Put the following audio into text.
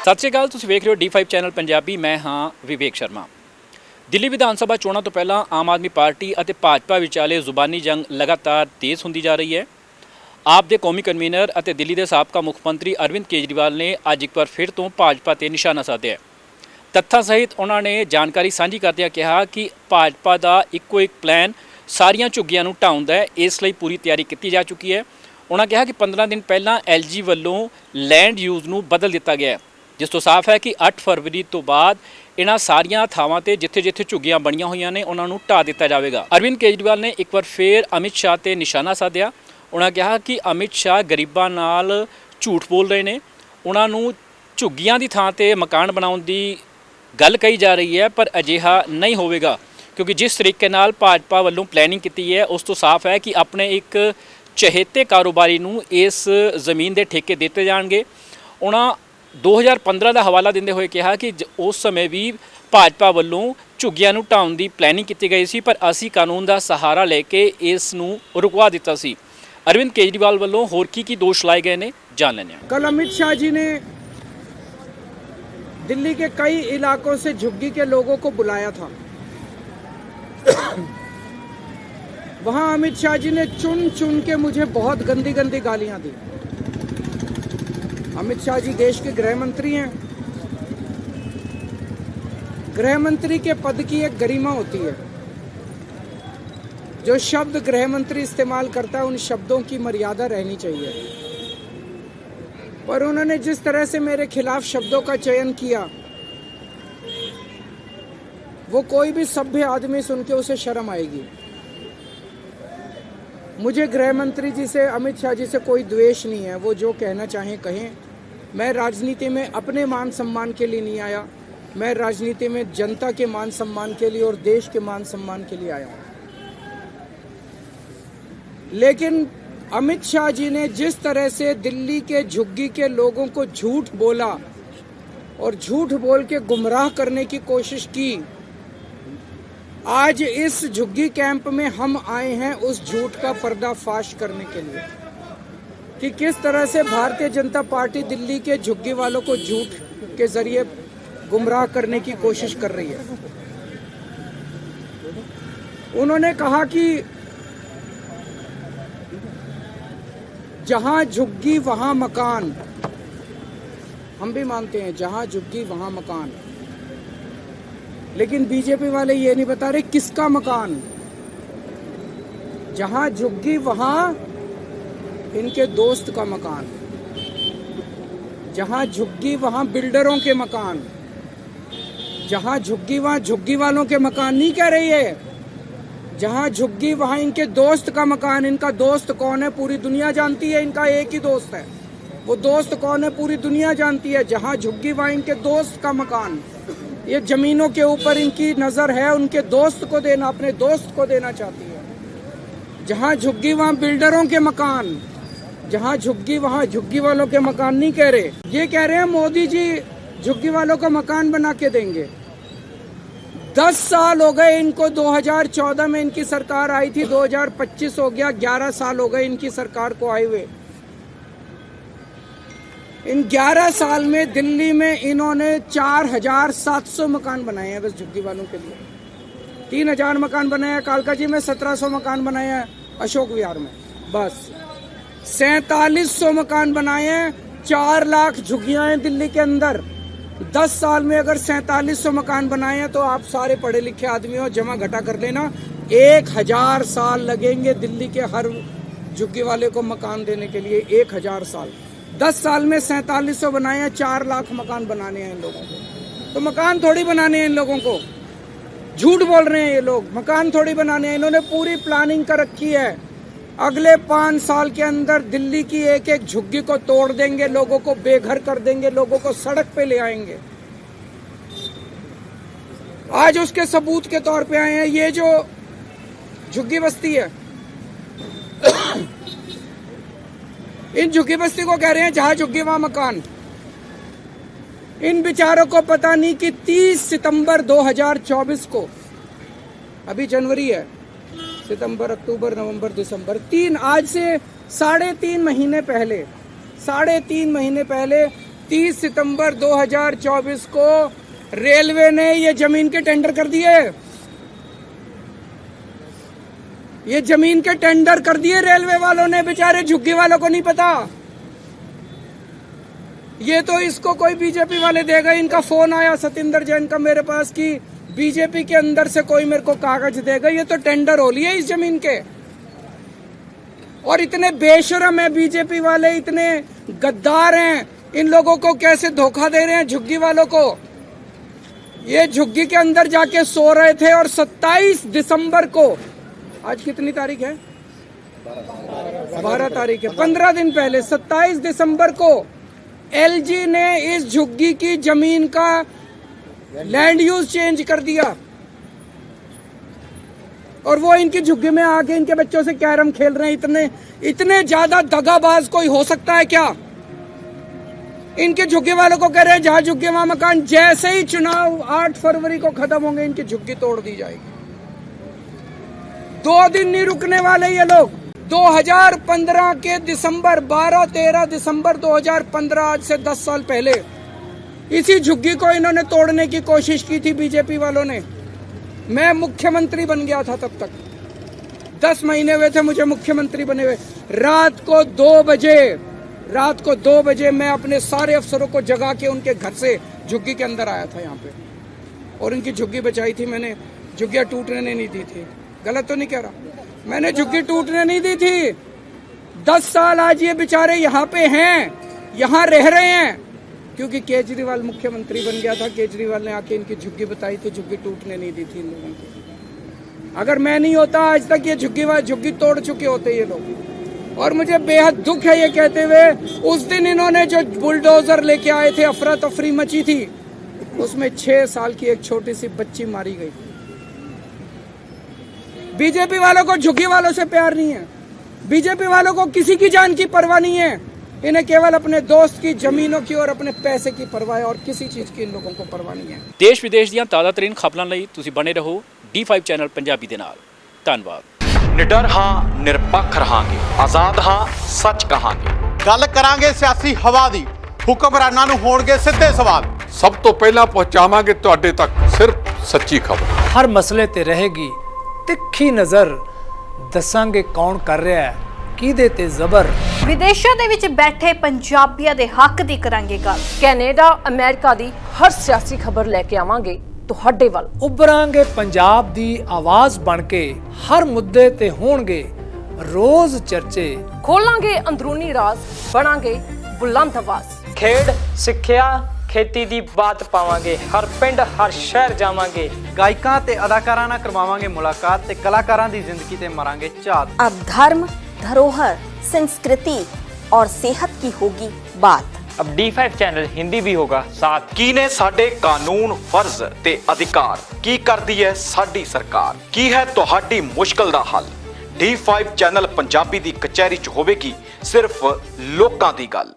ਸਤਿ ਸ਼੍ਰੀ ਅਕਾਲ, ਤੁਸੀਂ ਵੇਖ ਰਹੇ ਹੋ D5 ਚੈਨਲ ਪੰਜਾਬੀ। ਮੈਂ ਹਾਂ ਵਿਵੇਕ ਸ਼ਰਮਾ। ਦਿੱਲੀ ਵਿਧਾਨ ਸਭਾ ਚੋਣਾਂ ਤੋਂ ਪਹਿਲਾਂ ਆਮ ਆਦਮੀ ਪਾਰਟੀ ਅਤੇ ਭਾਜਪਾ ਵਿਚਾਲੇ ਜ਼ੁਬਾਨੀ ਜੰਗ ਲਗਾਤਾਰ ਤੇਜ਼ ਹੁੰਦੀ ਜਾ ਰਹੀ ਹੈ। ਆਪ ਦੇ ਕੌਮੀ ਕਨਵੀਨਰ ਅਤੇ ਦਿੱਲੀ ਦੇ ਸਾਬਕਾ ਮੁੱਖ ਮੰਤਰੀ ਅਰਵਿੰਦ ਕੇਜਰੀਵਾਲ ਨੇ ਅੱਜ ਇੱਕ ਵਾਰ ਫਿਰ ਤੋਂ ਭਾਜਪਾ ਤੇ ਨਿਸ਼ਾਨਾ ਸਾਧਿਆ। ਤੱਥਾਂ ਸਹਿਤ ਉਹਨਾਂ ਨੇ ਜਾਣਕਾਰੀ ਸਾਂਝੀ ਕਰਦਿਆਂ ਕਿਹਾ ਕਿ ਭਾਜਪਾ ਦਾ ਇੱਕੋ ਇੱਕ ਪਲਾਨ ਸਾਰੀਆਂ ਝੁੱਗੀਆਂ ਨੂੰ ਢਾਉਂਦਾ ਹੈ, ਇਸ ਲਈ ਪੂਰੀ ਤਿਆਰੀ ਕੀਤੀ ਜਾ ਚੁੱਕੀ ਹੈ। ਉਹਨਾਂ ਕਿਹਾ ਕਿ 15 ਦਿਨ ਪਹਿਲਾਂ LG ਵੱਲੋਂ ਲੈਂਡ ਯੂਜ਼ ਨੂੰ ਬਦਲ ਦਿੱਤਾ ਗਿਆ ਹੈ, ਜਿਸ ਤੋਂ ਸਾਫ਼ ਹੈ ਕਿ 8 ਫਰਵਰੀ ਤੋਂ ਬਾਅਦ ਇਹਨਾਂ ਸਾਰੀਆਂ ਥਾਵਾਂ ਤੇ ਜਿੱਥੇ-ਜਿੱਥੇ ਝੁੱਗੀਆਂ ਬਣੀਆਂ ਹੋਈਆਂ ਨੇ ਉਹਨਾਂ ਨੂੰ ਢਾਹ ਦਿੱਤਾ ਜਾਵੇਗਾ। ਅਰਵਿੰਦ ਕੇਜਰੀਵਾਲ ਨੇ ਇੱਕ ਵਾਰ ਫੇਰ ਅਮਿਤ ਸ਼ਾਹ ਤੇ ਨਿਸ਼ਾਨਾ ਸਾਧਿਆ। ਉਹਨਾਂ ਕਿਹਾ ਕਿ ਅਮਿਤ ਸ਼ਾਹ ਗਰੀਬਾਂ ਨਾਲ ਝੂਠ ਬੋਲ ਰਹੇ ਨੇ, ਉਹਨਾਂ ਨੂੰ ਝੁੱਗੀਆਂ ਦੀ ਥਾਂ ਤੇ ਮਕਾਨ ਬਣਾਉਣ ਦੀ ਗੱਲ ਕਹੀ ਜਾ ਰਹੀ ਹੈ, ਪਰ ਅਜਿਹਾ ਨਹੀਂ ਹੋਵੇਗਾ ਕਿਉਂਕਿ ਜਿਸ ਤਰੀਕੇ ਨਾਲ ਭਾਜਪਾ ਵੱਲੋਂ ਪਲੈਨਿੰਗ ਕੀਤੀ ਹੈ ਉਸ ਤੋਂ ਸਾਫ਼ ਹੈ ਕਿ ਆਪਣੇ ਇੱਕ ਚਹੇਤੇ ਕਾਰੋਬਾਰੀ ਨੂੰ ਇਸ ਜ਼ਮੀਨ ਦੇ ਠੇਕੇ ਦਿੱਤੇ ਜਾਣਗੇ। ਉਹਨਾਂ 2015 ਦਾ ਹਵਾਲਾ ਦਿੰਦੇ ਹੋਏ ਕਿਹਾ ਕਿ ਉਸ ਸਮੇਂ ਵੀ ਭਾਜਪਾ ਵੱਲੋਂ ਝੁੱਗੀਆਂ ਨੂੰ ਢਾਉਣ ਦੀ ਪਲੈਨਿੰਗ ਕੀਤੀ ਗਈ ਸੀ, ਪਰ ਅਸੀਂ ਕਾਨੂੰਨ ਦਾ ਸਹਾਰਾ ਲੈ ਕੇ ਇਸ ਨੂੰ ਰੁਕਵਾ ਦਿੱਤਾ ਸੀ। अरविंद केजरीवाल वालों होर की दोष लाए गए ने, जान लेने। कल अमित शाह जी ने दिल्ली के कई इलाकों से झुग्गी के लोगों को बुलाया था। वहां अमित शाह जी ने चुन चुन के मुझे बहुत गंदी गंदी गालियां दी। अमित शाह जी देश के गृह मंत्री हैं। गृह मंत्री के पद की एक गरिमा होती है। जो शब्द गृह मंत्री इस्तेमाल करता है उन शब्दों की मर्यादा रहनी चाहिए, पर उन्होंने जिस तरह से मेरे खिलाफ शब्दों का चयन किया वो कोई भी सभ्य आदमी सुन के उसे शर्म आएगी। मुझे गृह मंत्री जी से, अमित शाह जी से कोई द्वेष नहीं है, वो जो कहना चाहें कहें। मैं राजनीति में अपने मान सम्मान के लिए नहीं आया, मैं राजनीति में जनता के मान सम्मान के लिए और देश के मान सम्मान के लिए आया हूं। लेकिन अमित शाह जी ने जिस तरह से दिल्ली के झुग्गी के लोगों को झूठ बोला और झूठ बोल के गुमराह करने की कोशिश की, आज इस झुग्गी कैंप में हम आए हैं उस झूठ का पर्दाफाश करने के लिए कि किस तरह से भारतीय जनता पार्टी दिल्ली के झुग्गी वालों को झूठ के जरिए गुमराह करने की कोशिश कर रही है। उन्होंने कहा कि जहां झुग्गी वहां मकान। हम भी मानते हैं जहां झुग्गी वहां मकान, लेकिन बीजेपी वाले ये नहीं बता रहे किसका मकान। जहां झुग्गी वहां इनके दोस्त का मकान, जहां झुग्गी वहां बिल्डरों के मकान, जहां झुग्गी वहां झुग्गी वालों के मकान नहीं कह रही है, जहां झुग्गी वहां इनके दोस्त का मकान। इनका दोस्त कौन है पूरी दुनिया जानती है, इनका एक ही दोस्त है, वो दोस्त कौन है पूरी दुनिया जानती है। जहां झुग्गी वहां इनके दोस्त का मकान। ये जमीनों के ऊपर इनकी नजर है, उनके दोस्त को देना, अपने दोस्त को देना चाहती है। जहां झुग्गी वहां बिल्डरों के मकान, जहां झुग्गी वहां झुग्गी वालों के मकान नहीं कह रहे। ये कह रहे हैं मोदी जी झुग्गी वालों को मकान बना के देंगे। 10 साल हो गए इनको, 2014 में इनकी सरकार आई थी, 2025 हो गया, 11 साल हो गए इनकी सरकार को आए हुए। इन 11 साल में दिल्ली में इन्होंने 4700 मकान बनाए हैं बस झुग्गी वालों के लिए। 3000 मकान बनाया कालका जी में, 1700 मकान बनाए हैं अशोक विहार में, बस 4700 मकान बनाए हैं। 4 लाख झुग्गियां हैं दिल्ली के अंदर। 10 साल में अगर 4700 मकान बनाए हैं तो आप सारे पढ़े लिखे आदमी हो, जमा घटा कर लेना, 1000 साल लगेंगे दिल्ली के हर झुग्गी वाले को मकान देने के लिए। 1000 साल। 10 साल में 4700 बनाए हैं, 4 लाख मकान बनाने हैं इन लोगों को। तो मकान थोड़ी बनाने हैं इन लोगों को, झूठ बोल रहे हैं ये लोग, मकान थोड़ी बनाने हैं। इन्होंने पूरी प्लानिंग कर रखी है। अगले 5 साल के अंदर दिल्ली की एक एक झुग्गी को तोड़ देंगे, लोगों को बेघर कर देंगे, लोगों को सड़क पे ले आएंगे। आज उसके सबूत के तौर पे आए हैं ये जो झुग्गी बस्ती है। इन झुग्गी बस्ती को कह रहे हैं जहां झुग्गी वहां मकान। इन बेचारों को पता नहीं कि 30 सितंबर 2024 को, अभी जनवरी है, सितंबर, अक्टूबर, नवंबर, दिसंबर, 3, आज से 3.5 महीने पहले 30 सितंबर 2024 को रेलवे ने ये जमीन के टेंडर कर दिए। ये जमीन के टेंडर कर दिए रेलवे वालों ने, बेचारे झुग्गी वालों को नहीं पता। ये तो इसको कोई बीजेपी वाले देगा। इनका फोन आया सतिंदर जैन का मेरे पास कि बीजेपी के अंदर से कोई मेरे को कागज देगा। ये तो टेंडर हो लिए इस जमीन के। और इतने बेशरम है बीजेपी वाले, इतने गद्दार हैं, इन लोगों को कैसे धोखा दे रहे हैं झुग्गी वालों को। ये झुग्गी के अंदर जाके सो रहे थे और 27 दिसंबर को, आज कितनी तारीख है? 12 तारीख है, 15 दिन पहले 27 दिसंबर को एलजी ने इस झुग्गी की जमीन का लैंड यूज चेंज कर दिया। और वो इनकी झुग्गी में आके इनके बच्चों से कैरम खेल रहे हैं। इतने ज्यादा दगाबाज कोई हो सकता है क्या? इनके झुग्गी वालों को कह रहे हैं जहां झुग्गी वहां मकान। जैसे ही चुनाव 8 फरवरी को खत्म होंगे इनकी झुग्गी तोड़ दी जाएगी। 2 दिन नहीं रुकने वाले ये लोग। 2015 के दिसंबर 12-13 दिसंबर 2015, आज से 10 साल पहले इसी झुग्गी को इन्होंने तोड़ने की कोशिश की थी बीजेपी वालों ने। मैं मुख्यमंत्री बन गया था तब तक, 10 महीने हुए थे मुझे मुख्यमंत्री बने हुए। रात को 2 बजे मैं अपने सारे अफसरों को जगा के उनके घर से झुग्गी के अंदर आया था यहाँ पे, और इनकी झुग्गी बचाई थी मैंने। झुग्गियां टूटने नहीं दी थी। गलत तो नहीं कह रहा? मैंने झुग्गी टूटने नहीं दी थी। 10 साल आज ये बेचारे यहाँ पे हैं, यहाँ रह रहे हैं, क्योंकि केजरीवाल मुख्यमंत्री बन गया था। केजरीवाल ने आके इनकी झुग्गी बताई थी, झुग्गी टूटने नहीं दी थी इन लोगों की। अगर मैं नहीं होता आज तक ये झुग्गी तोड़ चुके होते ये लोग। और मुझे बेहद दुख है ये कहते हुए, उस दिन इन्होंने जो बुलडोजर लेके आए थे, अफरा तफरी मची थी, उसमें 6 साल की एक छोटी सी बच्ची मारी गई। बीजेपी वालों को झुग्गी वालों से प्यार नहीं है। बीजेपी वालों को किसी की जान की परवाह नहीं है। इन्हें केवल अपने दोस्त की जमीनों की और अपने पैसे की परवाह है, और किसी चीज की इन लोगों को परवाह नहीं है। ਦੇਸ਼ ਵਿਦੇਸ਼ ਦੀਆਂ ਤਾਜ਼ਾਤਰੀਨ ਖਬਰਾਂ ਲਈ ਤੁਸੀਂ ਬਣੇ ਰਹੋ D5 ਚੈਨਲ ਪੰਜਾਬੀ ਦੇ ਨਾਲ। ਧੰਨਵਾਦ। ਨਿਡਰ ਹਾਂ, ਨਿਰਪੱਖ ਰਹਾਂਗੇ, ਆਜ਼ਾਦ ਹਾਂ, ਸੱਚ ਕਹਾਂਗੇ। ਗੱਲ ਕਰਾਂਗੇ ਸਿਆਸੀ ਹਵਾ ਦੀ, ਹੁਕਮਰਾਨਾਂ ਨੂੰ ਹੋਣਗੇ ਸਿੱਧੇ ਸਵਾਲ। ਸਭ ਤੋਂ ਪਹਿਲਾਂ ਪਹੁੰਚਾਵਾਂਗੇ ਤੁਹਾਡੇ ਤੱਕ ਸਿਰਫ ਸੱਚੀ ਖਬਰ। ਹਰ ਮਸਲੇ ਤੇ ਰਹੇਗੀ ਤਿੱਖੀ ਨਜ਼ਰ, ਦੱਸਾਂਗੇ ਕੌਣ ਕਰ ਰਿਹਾ ਹੈ, ਕਿਹਦੇ ਤੇ ਜ਼ਬਰ। ਵਿਦੇਸ਼ਾਂ ਦੇ ਵਿੱਚ ਬੈਠੇ ਪੰਜਾਬੀਆਂ ਦੇ ਹੱਕ ਦੀ ਕਰਾਂਗੇ ਗੱਲ। ਕੈਨੇਡਾ, ਅਮਰੀਕਾ ਦੀ ਹਰ ਸਿਆਸੀ ਖਬਰ ਲੈ ਕੇ ਆਵਾਂਗੇ ਤੁਹਾਡੇ ਵੱਲ। ਉਭਰਾਂਗੇ ਪੰਜਾਬ ਦੀ ਆਵਾਜ਼ ਬਣ ਕੇ, ਹਰ ਮੁੱਦੇ ਤੇ ਹੋਣਗੇ ਰੋਜ਼ ਚਰਚੇ। ਖੋਲਾਂਗੇ ਅੰਦਰੂਨੀ ਰਾਜ਼, ਬਣਾਂਗੇ ਬੁਲੰਦ ਆਵਾਜ਼। ਖੇਡ, ਸਿੱਖਿਆ, ਖੇਤੀ ਦੀ ਬਾਤ ਪਾਵਾਂਗੇ, ਹਰ ਪਿੰਡ ਹਰ ਸ਼ਹਿਰ ਜਾਵਾਂਗੇ। ਗਾਇਕਾਂ ਤੇ ਅਦਾਕਾਰਾਂ ਨਾਲ ਕਰਵਾਵਾਂਗੇ ਮੁਲਾਕਾਤ ਤੇ ਕਲਾਕਾਰਾਂ ਦੀ ਜ਼ਿੰਦਗੀ ਤੇ ਮਾਰਾਂਗੇ ਝਾਤ। अब धर्म, धरोहर, संस्कृति और सेहत की होगी बात। अब D5 ਚੈਨਲ ਹਿੰਦੀ ਵੀ ਹੋਗਾ ਸਾਥ। ਕੀ ਨੇ ਸਾਡੇ ਕਾਨੂੰਨ, ਫਰਜ਼ ਤੇ ਅਧਿਕਾਰ? ਕੀ ਕਰਦੀ ਹੈ ਸਾਡੀ ਸਰਕਾਰ? ਕੀ ਹੈ ਤੁਹਾਡੀ ਮੁਸ਼ਕਲ ਦਾ ਹੱਲ? D5 ਚੈਨਲ ਪੰਜਾਬੀ ਦੀ ਕਚਹਿਰੀ 'ਚ ਹੋਵੇਗੀ ਸਿਰਫ ਲੋਕਾਂ ਦੀ ਗੱਲ।